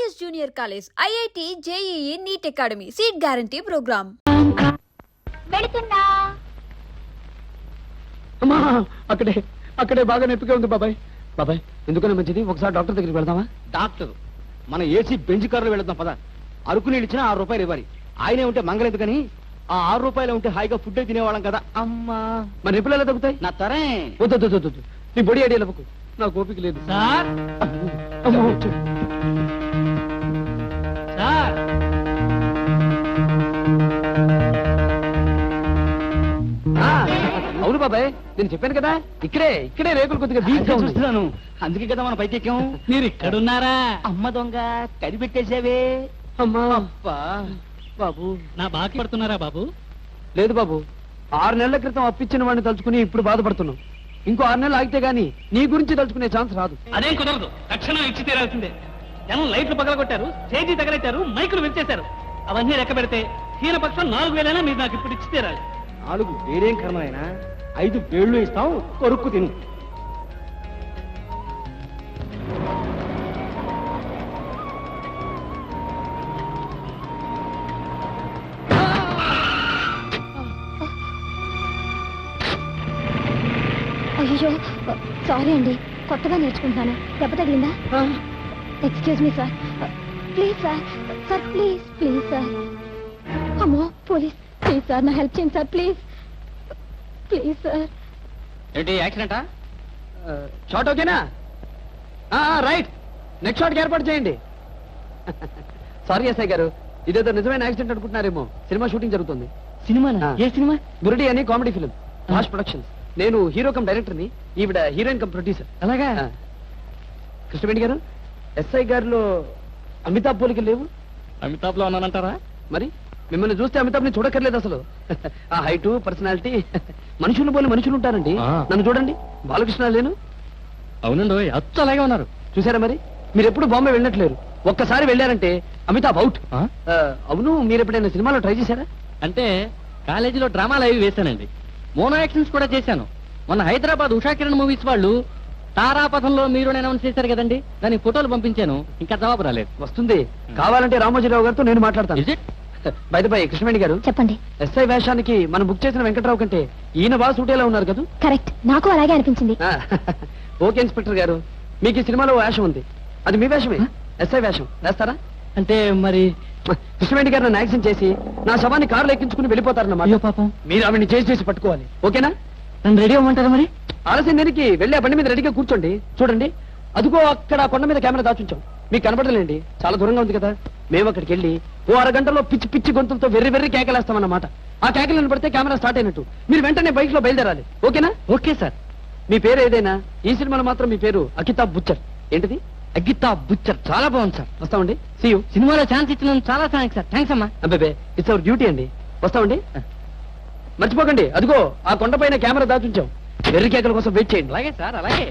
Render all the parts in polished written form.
Highest Junior College, IIT, JEE, NEET Academy, Seat Guarantee Program. వెళుతున్నా. అమ్మా అక్కడే అక్కడే బాగా నొప్పిగా ఉంది బాబాయ్. బాబాయ్ ఎందుకనే మంచిది ఒకసారి డాక్టర్ దగ్గరికి వెళ్దామా? డాక్టర్ మన ఏసీ బెంచ్ కారులో వెళదాం పద. అరకు నీళ్ళు ఇచ్చినా 6 రూపాయలు ఇవ్వాలి. ఆయనే ఉంటే మంగలేదు కానీ ఆ 6 రూపాయలు ఉంటే హాయిగా ఫుడ్ తినేవాళ్ళం కదా. అమ్మా మరి నొప్పులు ఎలా తగ్గుతాయి? నా తరే వద్దు నీ బొడి ఐడియా లేవకు, నాకు ఓపిక లేదు సార్. సార్ అవును బాబాయ్, నేను చెప్పాను కదా ఇక్కడే రేకులు కొద్దిగా వీక్ గా చూస్తున్నాను. అందుకే కదా మన పైకి ఎక్కాం. మీరు ఇక్కడున్నారా? అమ్మ దొంగ కడిపెట్టేసావే. అమ్మా అబ్బా బాబు, నా బాకీ పడుతున్నారా బాబు? లేదు బాబు, 6 నెలల క్రితం అప్పిచ్చిన వాడిని తలుచుకుని ఇప్పుడు బాధపడుతున్నాం. ఇంకో 6 నెలలు ఆగితే గానీ నీ గురించి తలుచుకునే ఛాన్స్ రాదు. అదేం కుదరదు, తక్షణం ఇచ్చి తీరాల్సిందే. జనం లైట్లు పగలగొట్టారు, స్టేజీ తగలెట్టారు, మైకులు విరిచేశారు. అవన్నీ లెక్క పెడితే హీనపక్షం 4,000 మీరు నాకు ఇప్పుడు ఇచ్చి తీరాలి. 4 వేరేం కర్మ అయినా 5 వేళ్ళు ఇస్తాం, కొరుక్కు తిను. అయ్యో సారీ అండి, కొత్తగా నేర్చుకుంటున్నాను. దెబ్బ తగిలిందా? Excuse me sir, please sir, sir please sir. అమ్మో పోలీస్, ప్లీజ్ సార్ నా హెల్ప్ చేయండి సార్, ప్లీజ్ సార్. ఏంటి యాక్సిడెంటా? షాట్ ఓకేనా? రైట్, నెక్స్ట్ షాట్కి ఏర్పాటు చేయండి. సారీ ఎస్ఐ గారు, ఇదేదో నిజమైన యాక్సిడెంట్ అనుకుంటున్నారేమో. సినిమా షూటింగ్ జరుగుతుంది. సినిమా? ఏ సినిమా? బురడి అని కామెడీ ఫిల్మ్, భాష్ ప్రొడక్షన్స్. నేను హీరో కమ్ డైరెక్టర్ని, ఈవిడ హీరోయిన్ కమ్ ప్రొడ్యూసర్. అలాగా? కృష్ణవేణి గారు, ఎస్ఐ గారిలో అమితాబ్ పోలికలు లేవు. అమితాబ్ లో ఉన్నానంటారా? మరి మిమ్మల్ని చూస్తే అమితాబ్ని చూడక్కర్లేదు అసలు. ఆ హైటు, పర్సనాలిటీ, మనుషులు పోలి మనుషులు ఉంటారండి. నన్ను చూడండి, బాలకృష్ణ లేను. అవునండి, అచ్చు అలాగే ఉన్నారు. చూసారా మరి, మీరు ఎప్పుడు బాంబే వెళ్ళట్లేరు. ఒక్కసారి వెళ్ళారంటే అమితాబ్ అవుట్. అవును, మీరు ఎప్పుడైనా సినిమాలో ట్రై చేశారా? అంటే కాలేజీలో డ్రామాలు అవి వేశానండి, మోనో యాక్షన్స్ కూడా చేశాను. మొన్న హైదరాబాద్ ఉషా కిరణ్ మూవీస్ వాళ్ళు తారాపథంలో మీరు అనౌన్స్ చేశారు కదండి, దానికి ఫోటోలు పంపించాను, ఇంకా జవాబు రాలేదు. వస్తుంది, కావాలంటే రామోజీరావు గారితో నేను మాట్లాడతాను. బై కృష్ణవేణి గారు చెప్పండి. ఎస్ఐ వేషానికి మనం బుక్ చేసిన వెంకట్రావు కంటే ఈయన బాగా సూటేలా ఉన్నారు కదా? కరెక్ట్, నాకు అలాగే అనిపించింది. ఓకే ఇన్స్పెక్టర్ గారు, మీకు ఈ సినిమాలో వేషం ఉంది, అది మీ వేషమే, ఎస్ఐ వేషం. వేస్తారా? అంటే మరి కృష్ణవేణి గారు నన్ను యాక్సిడెంట్ చేసి నా శవాన్ని కారులో ఎక్కించుకుని వెళ్ళిపోతారన్నమాట. పాపం, మీరు ఆవిడని చేసి పట్టుకోవాలి. ఓకేనా? నన్ను రెడీ అవ్వమంటారా? మరి ఆలస్యం దేనికి, వెళ్ళి ఆ బండి మీద రెడీగా కూర్చోండి. చూడండి, అదిగో అక్కడ కొండ మీద కెమెరా దాచుంచాం, మీకు కనపడలేండి, చాలా దూరంగా ఉంది కదా. మేము అక్కడికి వెళ్ళి ఓ 6 గంటలో పిచ్చి పిచ్చి గొంతులతో వెర్రి కేకలేస్తామన్నమాట. ఆ కేకలు నిలబడితే కెమెరా స్టార్ట్ అయినట్టు. మీరు వెంటనే బైక్ లో బయలుదేరాలి. ఓకేనా? Okay sir. మీ పేరు ఏదైనా, ఈ సినిమాలో మాత్రం మీ పేరు అకితాబ్ బుచ్చర్. ఏంటిది? అగితాబ్ బుచ్చర్. చాలా బాగుంది సార్. వస్తామండి. See you. సినిమాలో ఛాన్స్ ఇచ్చినందుకు చాలా థ్యాంక్స్ సార్. థ్యాంక్స్ అమ్మా. అబ్బాబే, ఇట్స్ అవర్ డ్యూటీ అండి. వస్తామండి. మర్చిపోకండి, అదిగో ఆ కొండపైన కెమెరా దాచుంచాం, వెర్రి కేకల కోసం వెయిట్ చేయండి. అలాగే సార్, అలాగే.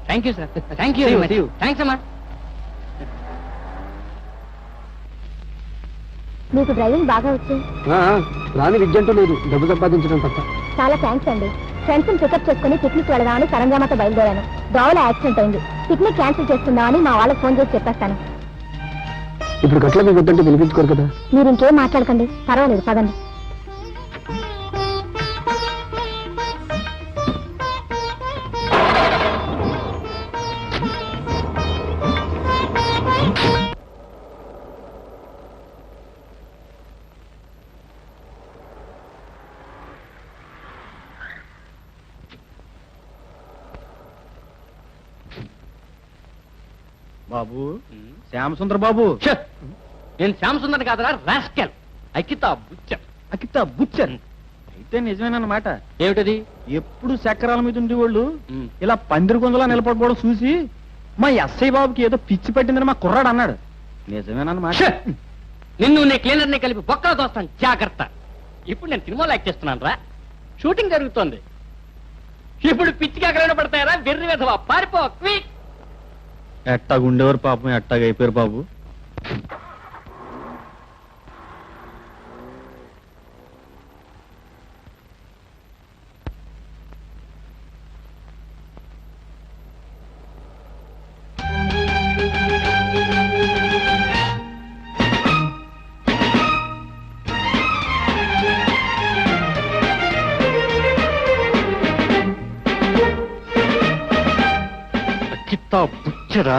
Thank you sir. Thank you. See you. Thanks అమ్మా. మీకు డ్రైవింగ్ బాగా వచ్చు. రాని విద్యంటూ లేదు, డబ్బు సంపాదించడం తప్ప. చాలా థ్యాంక్స్ అండి. ఫ్రెండ్స్ పికప్ చేసుకుని పిక్నిక్ వెళదామని సరంజామాతో బయలుదేరాను. దోవలో యాక్సిడెంట్ అయింది. పిక్నిక్ క్యాన్సిల్ చేస్తుందామని మా వాళ్ళకి ఫోన్ చేసి చెప్పేస్తాను. ఇప్పుడు గట్ల మీ వద్దంటే వినిపించుకోరు కదా. మీరు ఇంకేం మాట్లాడకండి, పర్వాలేదు, పదండి. బాబు, శ్యామసుందర్ బాబు. నేను శ్యామసుందర్ కాదరా, రాస్కెల్. అకితాబ్ బుచ్చర్. అకితాబ్ బుచ్చర్ అయితే నిజమేనన్నమాట. ఏమిటది? ఎప్పుడు చక్రాల మీద ఉండేవాళ్ళు ఇలా పందిరి గొంతులా నిలబడిపోవడం చూసి మా ఎస్ఐ బాబుకి ఏదో పిచ్చి పట్టిందని మా కుర్రాడు అన్నాడు. నిజమేనన్నమాట. నిన్ను నీ క్లీనర్ ని కలిపి బొక్కలు తోస్తాను, జాగ్రత్త. ఇప్పుడు నేను సినిమాలో యాక్ట్ చేస్తున్నాను రా, షూటింగ్ జరుగుతోంది. ఇప్పుడు పిచ్చికి ఎక్కడైనా పడతాయరా, వెర్రి వెధవా, పారిపో క్విక్. ఎట్టాగుండేవారు పాపం, ఎట్టాగా అయిపోయారు బాబు. అంకిత బుచ్చరా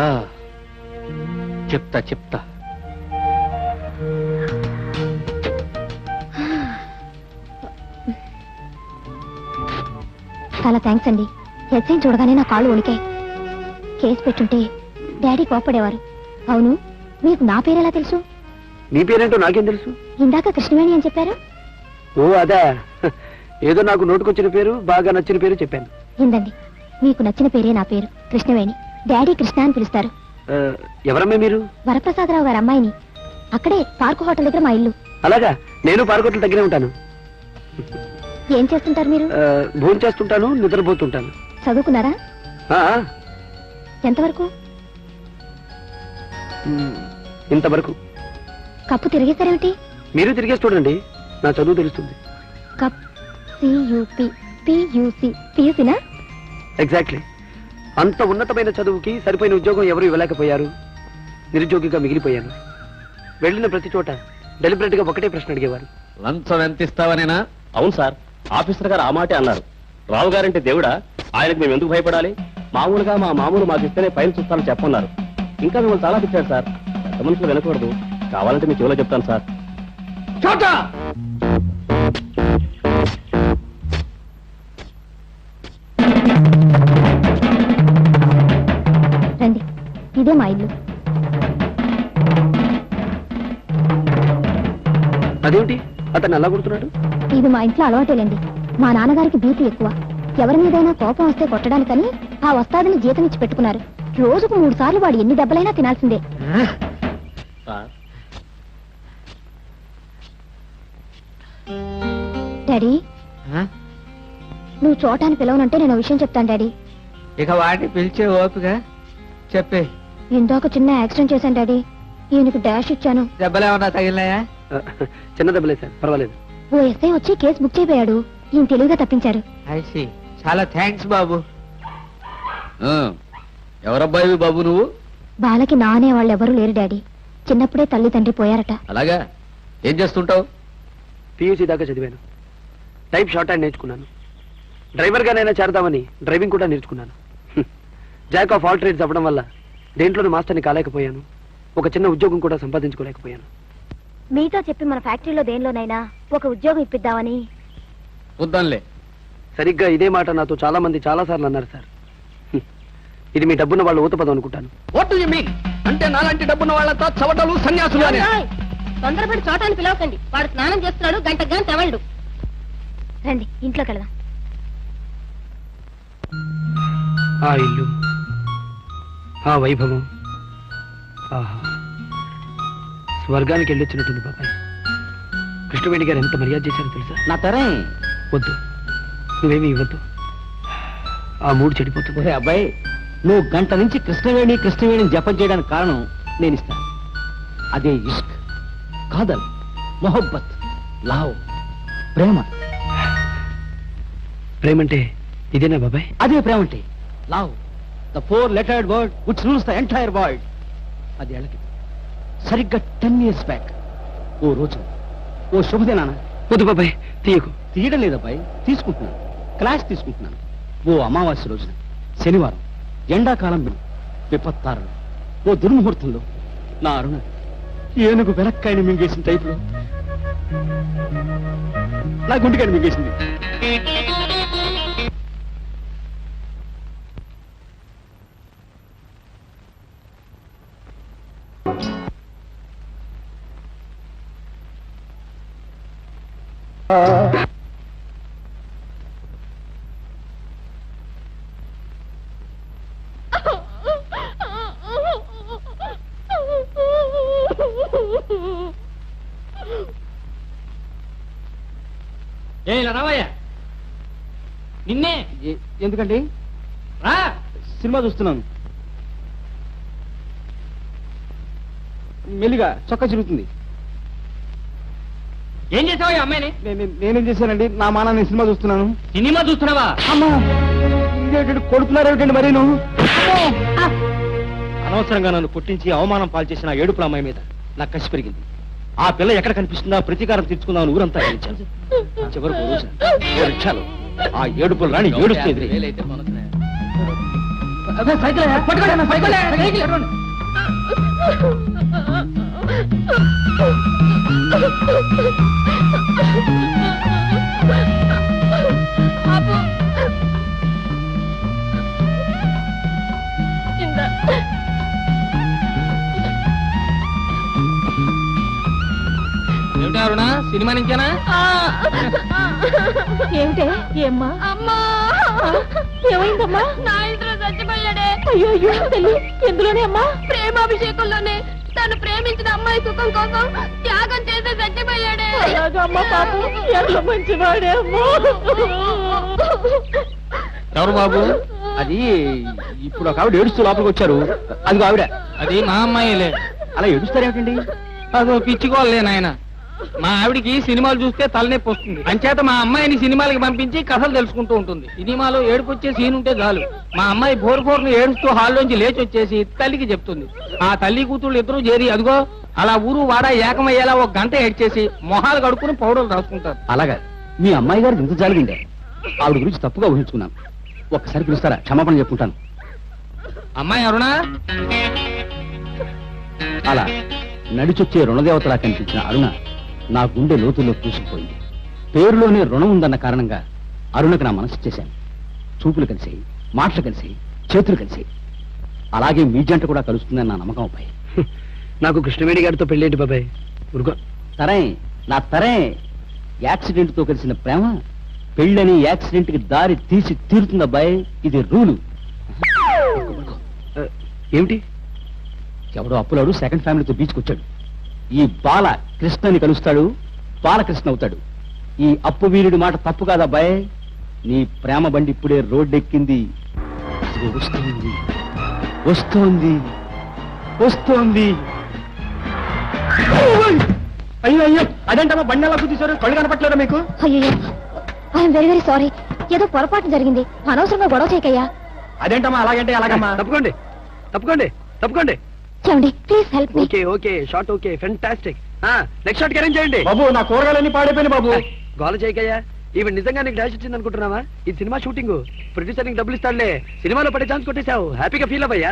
చెప్తా చెప్తా. చాలా థ్యాంక్స్ అండి. ఎస్ఐని చూడగానే నా కాళ్ళు వణికాయి. కేసు పెట్టుంటే డాడీ కోపడేవారు. అవును, మీకు నా పేరు ఎలా తెలుసు? నీ పేరేంటో నాకేం తెలుసు? ఇందాక కృష్ణవేణి అని చెప్పారు. ఓ అదా, ఏదో నాకు నోటుకొచ్చిన పేరు, బాగా నచ్చిన పేరు చెప్పాను. ఇందండి, మీకు నచ్చిన పేరే నా పేరు, కృష్ణవేణి. డాడీ కృష్ణ అని పిలుస్తారు. ఎవరమ్మే మీరు? వరప్రసాదరావు గారి అమ్మాయిని. అక్కడే పార్కు హోటల్ దగ్గర మా ఇల్లు. అలాగా, నేను పార్కొట్ల దగ్గరే ఉంటాను. ఏం చేస్తుంటారు మీరు? భోజనం చేస్తుంటాను, నిద్రపోతుంటాను. చదువుకున్నారా? ఆ, ఎంతవరకు? ఇంతవరకు. కప్పు తిరిగేశారేమిటి? మీరు తిరిగేసి చూడండి, నా చదువు తెలుస్తుంది. కప్ సియుపి పియుసి పియుసినా? ఎగ్జాక్ట్లీ. అంత ఉన్నతమైన చదువుకి సరిపోయిన ఉద్యోగం ఎవరు ఇవ్వలేకపోయారు. నిరుద్యోగిగా మిగిలిపోయాను. వెళ్ళిన ప్రతి చోట డెలిబరేట్ గా ఒకటే ప్రశ్న అడిగేవారు. లంచం ఎంత ఇస్తావనేనా? అవును సార్, ఆఫీసర్ గారు ఆ మాటే అన్నారు. రావు గారంటే దేవుడా, ఆయనకు మేము ఎందుకు భయపడాలి? మామూలుగా మా మామూలు మాకు ఇస్తేనే పైన చూస్తానని చెప్పన్నారు. ఇంకా మిమ్మల్ని చాలా తిట్టారు సార్. పెద్ద మనుషులు వినకూడదు. కావాలంటే మీ చెవిలో చెప్తాను సార్. చోటా! రండి, ఇదే మా ఇల్లు. అదేమిటి అతను అలా కొడుతున్నాడు? ఇది మా ఇంట్లో అలవాటేలేండి. మా నాన్నగారికి బీపీ ఎక్కువ. ఎవరి మీదైనా కోపం వస్తే కొట్టడానికని ఆ వస్తాదిని జీతం ఇచ్చి పెట్టుకున్నారు. రోజుకు 3 సార్లు వాడు ఎన్ని దెబ్బలైనా తినాల్సిందే. సార్, డాడీ, నువ్వు చోటాన్ని పిలవనంటే నేను విషయం చెప్తాను డాడీ. ఇక వాటిని పిలిచే ఓపిక చెప్పే. ఇందాక చిన్న యాక్సిడెంట్ చేశాను డాడీ. ఈయనకు డాష్ ఇచ్చాను. దెబ్బలేమన్నా తగిలినాయా? చిన్న దెబ్బలే సార్, పర్వాలేదు. ఓ ఎస్ఐ వచ్చి కేసు బుక్ చేయబోయాడు. ఈయన తెలివిగా తప్పించారు. ఐసి, చాలా థ్యాంక్స్ బాబు. ఎవరబ్బాయి బాబు నువ్వు? బాలకి నానే వాళ్ళు ఎవరూ లేరు డాడీ. చిన్నప్పుడే తల్లి తండ్రి పోయారట. అలాగా, ఏం చేస్తుంటావు? పియూసీ దాకా చదివాను. టైప్ షార్ట్ హ్యాండ్ నేర్చుకున్నాను. డ్రైవర్ గానైనా చేరదామని డ్రైవింగ్ కూడా నేర్చుకున్నాను. జాక్ ఆఫ్ ఆల్ ట్రేడ్స్ అవ్వడం వల్ల దేంట్లోనూ మాస్టర్ని కాలేకపోయాను. ఒక చిన్న ఉద్యోగం కూడా సంపాదించుకోలేకపోయాను. మీతో చెప్పి మన ఫ్యాక్టరీలో దేనిలోనైనా ఒక ఉద్యోగం ఇప్పిద్దామని. వద్దాంలే. సరిగ్గా ఇదే మాట నాతో చాలా మంది చాలా సార్లు అన్నారు సార్. ఇది మీ డబ్బున్న వాళ్ళు ఊతపదం అనుకుంటాను. What do you mean? అంటే నాలాంటి డబ్బున్న వాళ్ళంతా చవటలు సన్యాసులు అని? తొందరపడి చోటాన్ని పిలవకండి. వాడు స్నానం చేస్తున్నాడు, గంటగా తెవళ్ళు. రండి, ఇంట్లోకి వెళదాం. ఆ ఇల్లు, ఆ వైభవం, ఆహా, స్వర్గానికి వెళ్ళొచ్చినట్టుంది బాబాయ్. కృష్ణవేణి గారు ఎంత మర్యాద చేశారో తెలుసా? నా తరే. వద్దు, నువ్వేమీ ఇవ్వద్దు. ఆ మూడు చెడిపోతుంది. ఒరే అబ్బాయి, నువ్వు గంట నుంచి కృష్ణవేణి కృష్ణవేణి జపం చేయడానికి కారణం నేను ఇస్తాను. అదే ఇష్క్, కాదల్, మొహబ్బత్, లావ్, ప్రేమ. ప్రేమంటే ఇదేనా బాబాయ్? అదే ప్రేమ అంటే. Love, the 4 lettered word which rules the entire world. అది ఏళ్ళకి సరిగ్గా 10 years బ్యాక్ ఓ రోజు, ఓ శుభదినాన. వద్దు బాబాయ్, తీయకు. తీయడం లేదబ్బాయి, తీసుకుంటున్నాను. క్లాస్ తీసుకుంటున్నాను. ఓ అమావాస్య రోజున, శనివారం, ఎండాకాలం విపత్తారులు, ఓ దుర్ముహూర్తంలో నా అరుణ ఏనుగు వెనక్కాయని మింగేసిన టైపులో నా గుండెకాయని మింగేసింది. రావయ్యా, నిన్నే. ఎందుకండి? రా, సినిమా చూస్తున్నాను. మెల్లిగా చొక్కా చిరుగుతుంది. ఏం చేసావయ్యా అమ్మాయిని? నేనేం చేశానండి? నా మాన నేను సినిమా చూస్తున్నాను. సినిమా చూస్తున్నావా? అమ్మా, కొడుతున్నారేమిటండి మరి నువ్వు? అనవసరంగా నన్ను పుట్టించి అవమానం పాల్చేసిన ఆ ఏడుపుల అమ్మాయి మీద నాకు కసి పెరిగింది. ఆ పిల్ల ఎక్కడ కనిపిస్తుందా ప్రతీకారం తీర్చుకుందామని ఊరంతా గెలిచాను. చివరకు రోజున ఓ రిక్షాలో ఆ ఏడుపులు రాని ఏడుస్తుంది. సైకిల్ పట్టుకోండి సైకిల్ సైకిల్ ఏమిటి అరుణ సినిమా నుంచేనా? ఏమిటే ఏమ్మా అమ్మా ఏమైందమ్మా నా ఇంట్లో చచ్చిపోయాడే. అయ్యో అయ్యో తల్లి ఎందులోనే అమ్మా ప్రేమాభిషేకంలోనే తను ప్రేమించిన అమ్మాయి సుఖం కోసం త్యాగం చేసి చచ్చిపోయాడే. అలాగా అమ్మ పాపం ఎంత మంచివాడే అమ్మా ఎవరు బాబు? అది ఇప్పుడు ఒక ఆవిడ ఏడుస్తూ లోపలికి వచ్చారు. అది ఆవిడ. అది మా అమ్మాయిలే. అలా ఏడుస్తారేమిటండి? అదో పిచ్చికోలే నాయన. మా ఆవిడికి సినిమాలు చూస్తే తలనొప్పి వస్తుంది. అంచేత మా అమ్మాయిని సినిమాలకి పంపించి కథలు తెలుసుకుంటూ ఉంటుంది. సినిమాలో ఏడుపు వచ్చే సీన్ ఉంటే చాలు మా అమ్మాయి బోర్ను ఏడుస్తూ హాల్లోంచి లేచి వచ్చేసి తల్లికి చెప్తుంది. ఆ తల్లి కూతుళ్ళు ఇద్దరు చేరి అదిగో అలా ఊరు వాడ ఏకమయ్యేలా ఒక గంట ఏడ్చేసి మొహాలు కడుక్కుని పౌడర్లు రాసుకుంటారు. అలాగా మీ అమ్మాయి గారికి ఇంత జాలిగిందే. ఆవిడ గురించి తప్పుగా ఊహించుకున్నాను. ఒక్కసారి పిలుస్తారా? క్షమాపణ చెప్పుకుంటాను. అమ్మాయి అరుణా, అలా నడిచొచ్చే రుణదేవతలా కనిపించిన అరుణ నా గుండె లోతుల్లో కూసుకుపోయింది. పేరులోనే రుణం ఉందన్న కారణంగా అరుణకు నా మనసు చేశాను. చూపులు కలిసాయి, మాటలు కలిసాయి, చేతులు కలిసాయి. అలాగే మీ జంట కూడా కలుస్తుందని నా నమ్మకం అబ్బాయి. నాకు కృష్ణవేణి గారితో పెళ్ళేంటి బాబాయ్? ఊరుకో. తరే నా తరే యాక్సిడెంట్ తో కలిసిన ప్రేమ పెళ్ళని యాక్సిడెంట్ కి దారి తీసి తీరుతుంది అబ్బాయి. ఇది రూలు. ఏమిటి? ఎవడో అప్పులాడు సెకండ్ ఫ్యామిలీతో బీచ్కి వచ్చాడు. ఈ బాల కృష్ణని కలుస్తాడు, బాలకృష్ణ అవుతాడు. ఈ అప్పు వీరుడి మాట తప్పు కాదబ్బాయ్. నీ ప్రేమ బండి ఇప్పుడే రోడ్డెక్కింది. ఇది వస్తోంది వస్తోంది వస్తోంది. అయ్యో అయ్యో, అదేంటమ్మా బండి ఎలా కూర్చోరు? కళ్ళు కనపట్లేదా మీకు? అయ్యో ఐఎమ్ వెరీ వెరీ సారీ. ఏదో పొరపాటు జరిగింది. అనవసరంగా గొడవ చేయకయ్యా. అదేంటమ్మా అలాగంటే అలాగమ్మా. తప్పుకోండి తప్పుకోండి తప్పుకోండి. చూడండి please help me. Okay okay shot okay fantastic. Next shot arrange చేయండి. బాబు నా కూరగాయలన్నీ పాడైపోయినాయి బాబు. గోల చేయకయ్యా. ఈవెన్ నిజంగా నీకు డాష్ వచ్చింది అనుకుంటున్నావా? ఇది సినిమా షూటింగ్. ప్రొడ్యూసర్ నీకు డబ్బులు ఇస్తాడులే. సినిమాలో పడే ఛాన్స్ కొట్టేశావు. హ్యాపీగా ఫీల్ అవ్వయ్యా.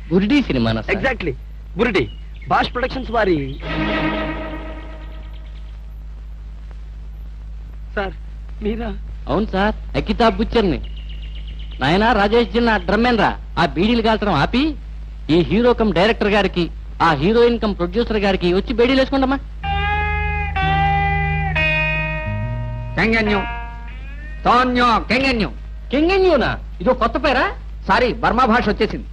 Buridi cinema exactly. Buridi Bhash productions వారి. సార్ మీరా? అవును సార్, అకితాబ్ బుచ్చర్ని. నాయనా రాజేష్ జిన్నా డ్రమ్మెన్ రా. ఆ బీడీలు కాల్చడం ఆపి ఈ హీరో కమ్ డైరెక్టర్ గారికి, ఆ హీరోయిన్ కమ్ ప్రొడ్యూసర్ గారికి వచ్చి బేడీలు వేసుకోండమ్మా. కెంగన్యం తాన్యం కెంగన్యం. కెంగన్యూనా? ఇదో కొత్త పేరా? సారీ, బర్మా భాష వచ్చేసింది.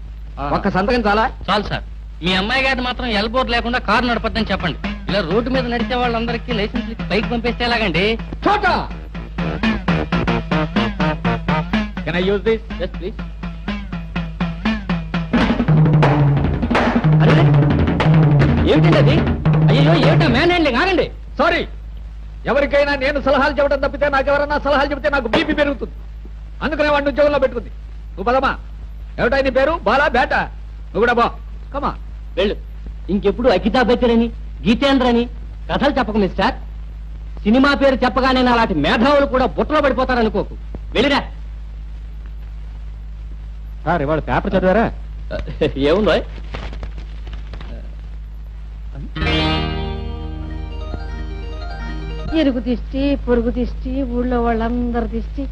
ఒక్క సంతకం చాలా? చాలు సార్. మీ అమ్మాయి గారిని మాత్రం ఎల్బోర్డ్ లేకుండా కారు నడపద్దని చెప్పండి. ఇలా రోడ్డు మీద నడిచే వాళ్ళందరికీ లైసెన్స్ పైకి పంపిస్తే ఎలాగండి? చోటా can I use this? yes please. అరే ఏమిటండి అది? అయ్యో ఏమిటా మ్యాన్ హ్యాండ్లింగ్? ఆగండి. సారీ, ఎవరికైనా నేను సలహాలు చెప్పడం తప్పితే నాకు ఎవరన్నా సలహాలు చెబితే నాకు బీపీ పెరుగుతుంది. అందుకనే వాడిని ఉద్యోగంలో పెట్టుకుంది. నువ్వు పదమా. ఏమిటా నీ పేరు? బాలా బేట? నువ్వు కూడా బా. కమా వెళ్ళు. ఇంకెప్పుడు అకితాబ్ బచ్చరని, గీతేంద్ర అని కథలు చెప్పకు మిస్టర్. సినిమా పేరు చెప్పగానే అలాంటి మేధావులు కూడా బుట్టలో పడిపోతారనుకోకు. వెళ్ళిరా. సార్ ఇవాళ పేపర్ చదివారా? ఏముందో? ఇరుగు దిష్టి పొరుగు దిష్టి ఊళ్ళో వాళ్ళందరి దిష్టి